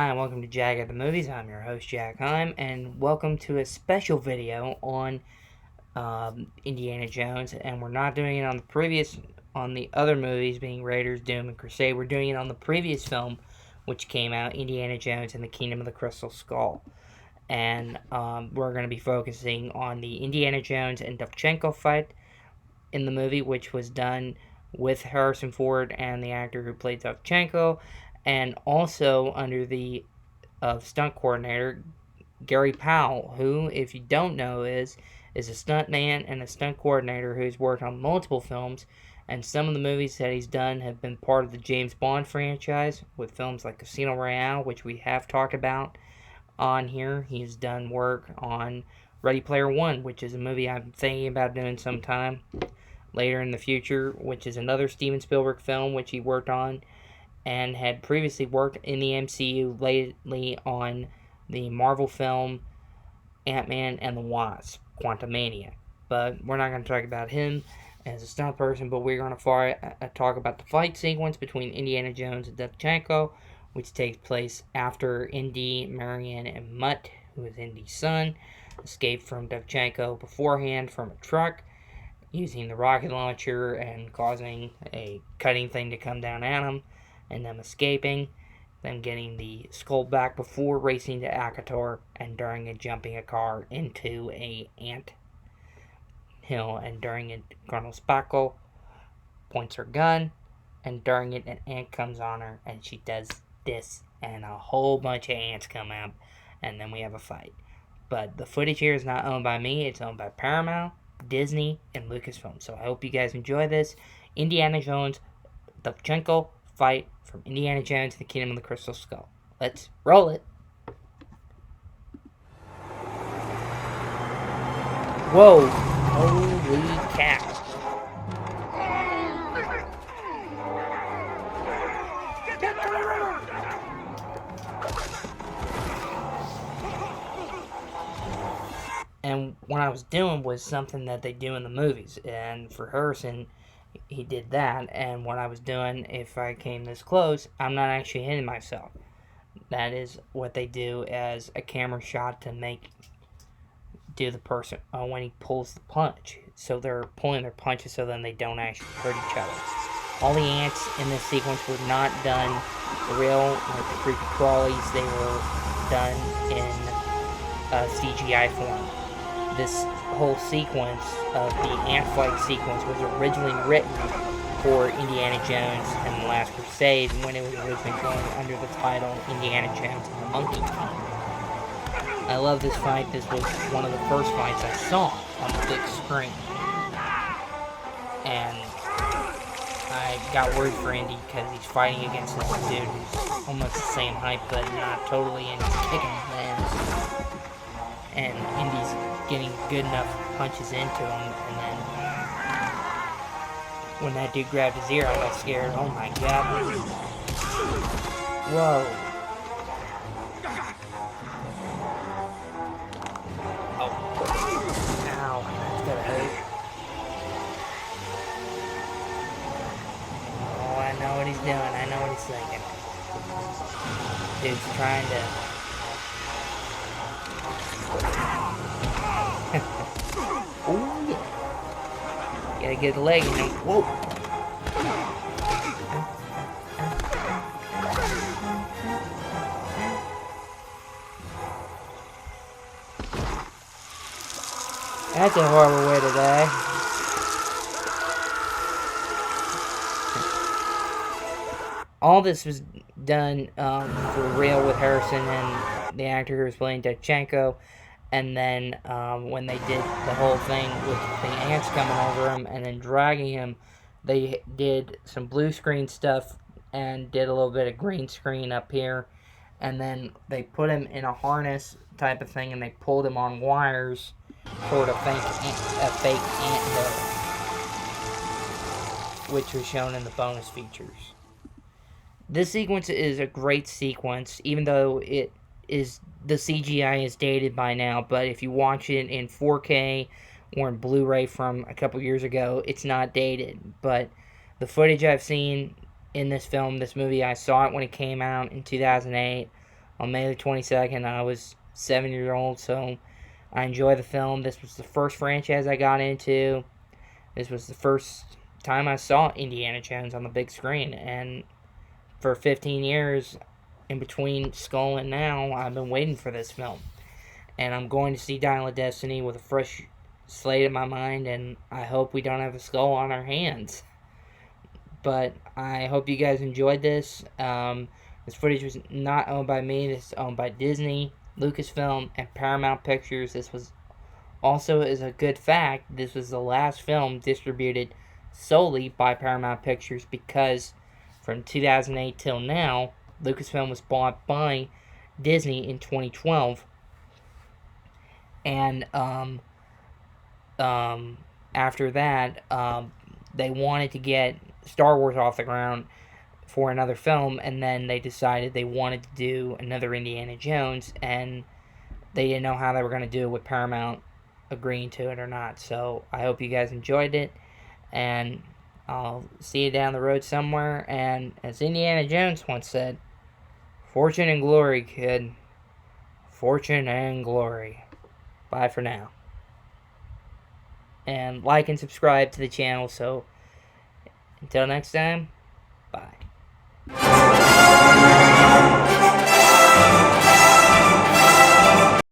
Hi, and welcome to Jack at the Movies. I'm your host, Jack Heim, and welcome to a special video on Indiana Jones. And we're not doing it on the other movies, being Raiders, Doom, and Crusade. We're doing it on the previous film, which came out, Indiana Jones and the Kingdom of the Crystal Skull. And we're going to be focusing on the Indiana Jones and Dovchenko fight in the movie, which was done with Harrison Ford and the actor who played Dovchenko, and also under the stunt coordinator Gary Powell, who, if you don't know, is a stuntman and a stunt coordinator who's worked on multiple films, and some of the movies that he's done have been part of the James Bond franchise, with films like Casino Royale, which we have talked about on here. He's done work on Ready Player One, which is a movie I'm thinking about doing sometime later in the future, which is another Steven Spielberg film which he worked on, and had previously worked in the MCU lately on the Marvel film Ant-Man and the Wasp, Quantumania. But we're not going to talk about him as a stunt person, but we're going to talk about the fight sequence between Indiana Jones and Dovchenko, which takes place after Indy, Marion, and Mutt, who is Indy's son, escaped from Dovchenko beforehand from a truck, using the rocket launcher and causing a cutting thing to come down at him, and them escaping, them getting the skull back before racing to Akator, and during it jumping a car into a ant hill, and during it Colonel Spackle points her gun, and during it an ant comes on her, and she does this, and a whole bunch of ants come out, and then we have a fight. But the footage here is not owned by me, it's owned by Paramount, Disney, and Lucasfilm. So I hope you guys enjoy this. Indiana Jones, Dovchenko fight from Indiana Jones and the Kingdom of the Crystal Skull. Let's roll it. Whoa! Holy cow! And what I was doing was something that they do in the movies. And for Harrison, he did that. And what I was doing, if I came this close, I'm not actually hitting myself. That is what they do as a camera shot to do the person when he pulls the punch. So they're pulling their punches so then they don't actually hurt each other. All the ants in this sequence were not done real, like the creepy crawlies. They were done in CGI form. This whole sequence of the ant fight sequence was originally written for Indiana Jones and the Last Crusade when it was originally going under the title Indiana Jones and the Monkey King. I love this fight. This was one of the first fights I saw on the big screen. And I got worried for Indy because he's fighting against this dude who's almost the same height but not totally, and he's kicking his ass. And Indy's getting good enough punches into him, and then when that dude grabbed his ear, I got scared. Oh my god. Whoa. Oh. Ow. That's gonna hurt. Oh, I know what he's doing. I know what he's thinking. Dude's trying to... Oh yeah. Gotta get the leg in him. Whoa. That's a horrible way to die. All this was done for real with Harrison and the actor who was playing Dovchenko. And then when they did the whole thing with the ants coming over him and then dragging him, they did some blue screen stuff and did a little bit of green screen up here. And then they put him in a harness type of thing and they pulled him on wires toward a fake ant hill, which was shown in the bonus features. This sequence is a great sequence, even though the CGI is dated by now, but if you watch it in 4K or in Blu-ray from a couple years ago, it's not dated. But the footage I've seen in this movie, I saw it when it came out in 2008. on May the 22nd. I was 7 years old, so I enjoy the film. This was the first franchise I got into. This was the first time I saw Indiana Jones on the big screen, and for 15 years, in between Skull and now, I've been waiting for this film. And I'm going to see Dial of Destiny with a fresh slate in my mind, and I hope we don't have a Skull on our hands. But I hope you guys enjoyed this. This footage was not owned by me. This is owned by Disney, Lucasfilm, and Paramount Pictures. This was also, as a good fact, this was the last film distributed solely by Paramount Pictures, because from 2008 till now, Lucasfilm was bought by Disney in 2012. And after that, they wanted to get Star Wars off the ground for another film, and then they decided they wanted to do another Indiana Jones, and they didn't know how they were going to do it with Paramount agreeing to it or not. So I hope you guys enjoyed it, and I'll see you down the road somewhere. And as Indiana Jones once said, fortune and glory, kid. Fortune and glory. Bye for now. And like and subscribe to the channel. So until next time, bye.